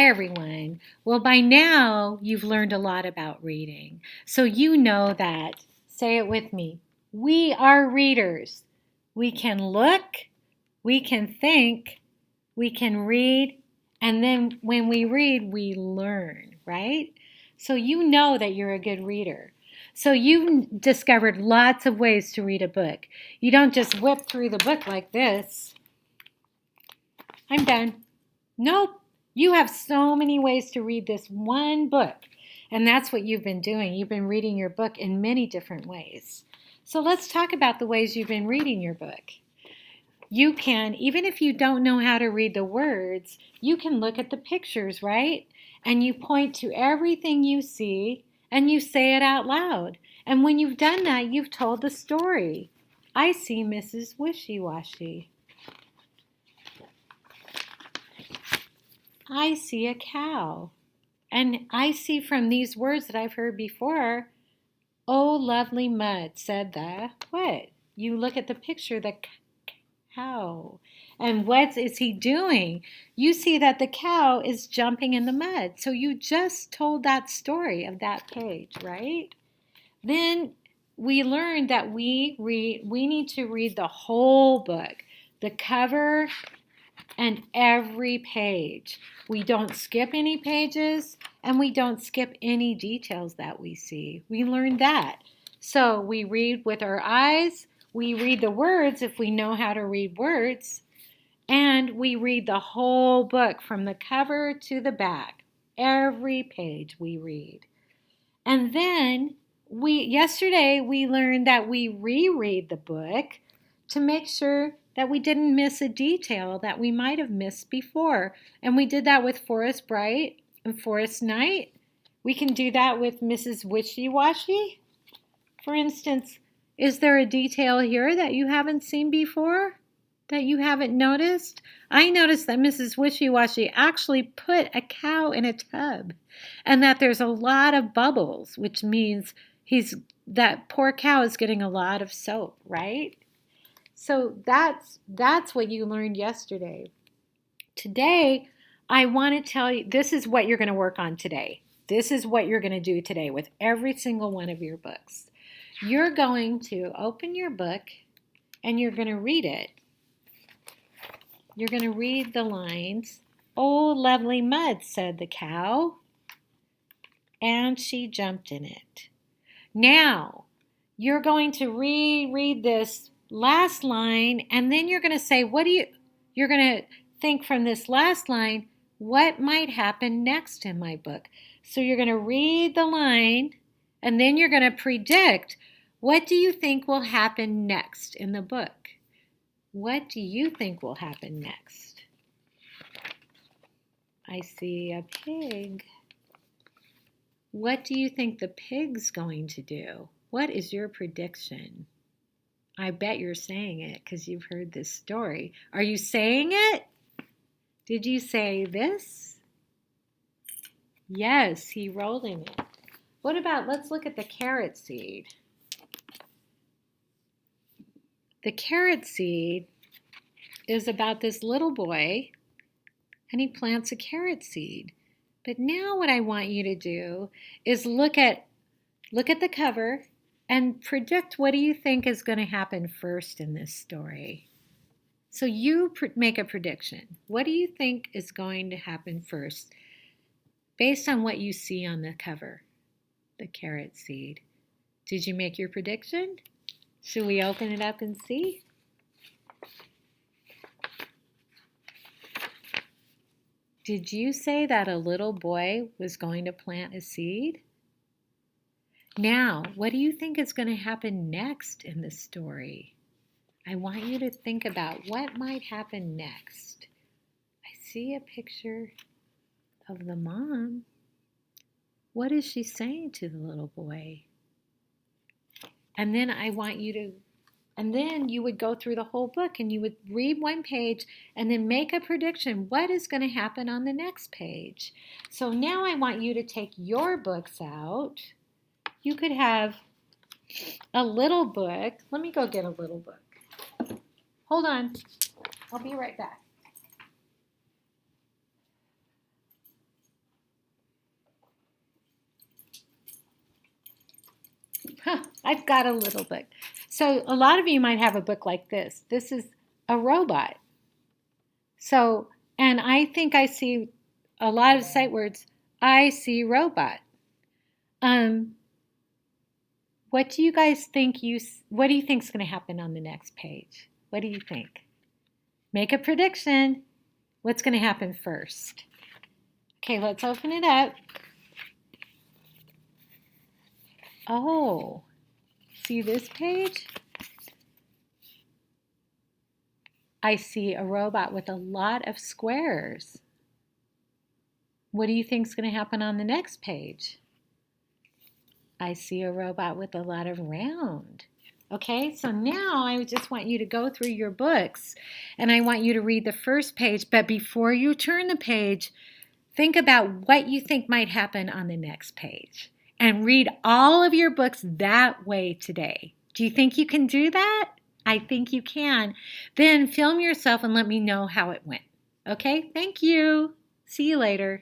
Hi, everyone. Well, by now you've learned a lot about reading. So you know that, say it with me, we are readers. We can look, we can think, we can read, and then when we read, we learn, right? So you know that you're a good reader. So you've discovered lots of ways to read a book. You don't just whip through the book like this. I'm done. Nope. You have so many ways to read this one book. And that's what you've been doing. You've been reading your book in many different ways. So let's talk about the ways you've been reading your book. You can, even if you don't know how to read the words, you can look at the pictures, right? And you point to everything you see and you say it out loud. And when you've done that, you've told the story. I see Mrs. Wishy-Washy. I see a cow. And I see from these words that I've heard before, oh, lovely mud, said the what? You look at the picture, the cow. And what is he doing? You see that the cow is jumping in the mud. So you just told that story of that page, right? Then we learned that we need to read the whole book, the cover and every page. We don't skip any pages and we don't skip any details that we see. We learned that. So we read with our eyes, we read the words if we know how to read words, and we read the whole book from the cover to the back. Every page we read. And then yesterday we learned that we reread the book to make sure that we didn't miss a detail that we might have missed before. And we did that with Forest Bright and Forest Night. We can do that with Mrs. Wishy-Washy. For instance, is there a detail here that you haven't seen before? That you haven't noticed? I noticed that Mrs. Wishy-Washy actually put a cow in a tub and that there's a lot of bubbles, which means that poor cow is getting a lot of soap, right? So that's what you learned yesterday. Today, I want to tell you, this is what you're going to work on today. This is what you're going to do today with every single one of your books. You're going to open your book and you're going to read it. You're going to read the lines. Oh, lovely mud, said the cow, and she jumped in it. Now, you're going to reread this last line, and then you're going to say, you're going to think from this last line, what might happen next in my book? So you're going to read the line, and then you're going to predict, what do you think will happen next in the book? What do you think will happen next? I see a pig. What do you think the pig's going to do? What is your prediction? I bet you're saying it because you've heard this story. Are you saying it? Did you say this? Yes, he rolled in it. What about, let's look at the carrot seed. The carrot seed is about this little boy, and he plants a carrot seed. But now what I want you to do is look at the cover and predict, what do you think is going to happen first in this story? So you make a prediction. What do you think is going to happen first based on what you see on the cover, the carrot seed? Did you make your prediction? Should we open it up and see? Did you say that a little boy was going to plant a seed? Now, what do you think is going to happen next in the story? I want you to think about what might happen next. I see a picture of the mom. What is she saying to the little boy? And then then you would go through the whole book and you would read one page and then make a prediction. What is going to happen on the next page? So now I want you to take your books out. You could have a little book. Let me go get a little book. Hold on. I'll be right back. I've got a little book. So a lot of you might have a book like this. This is a robot. So, and I think I see a lot of sight words. I see robot. What do you guys think what do you think is going to happen on the next page? What do you think? Make a prediction. What's going to happen first? Okay, let's open it up. Oh, see this page? I see a robot with a lot of squares. What do you think is going to happen on the next page? I see a robot with a lot of round. Okay, so now I just want you to go through your books and I want you to read the first page, but before you turn the page, think about what you think might happen on the next page and read all of your books that way today. Do you think you can do that? I think you can. Then film yourself and let me know how it went. Okay, thank you. See you later.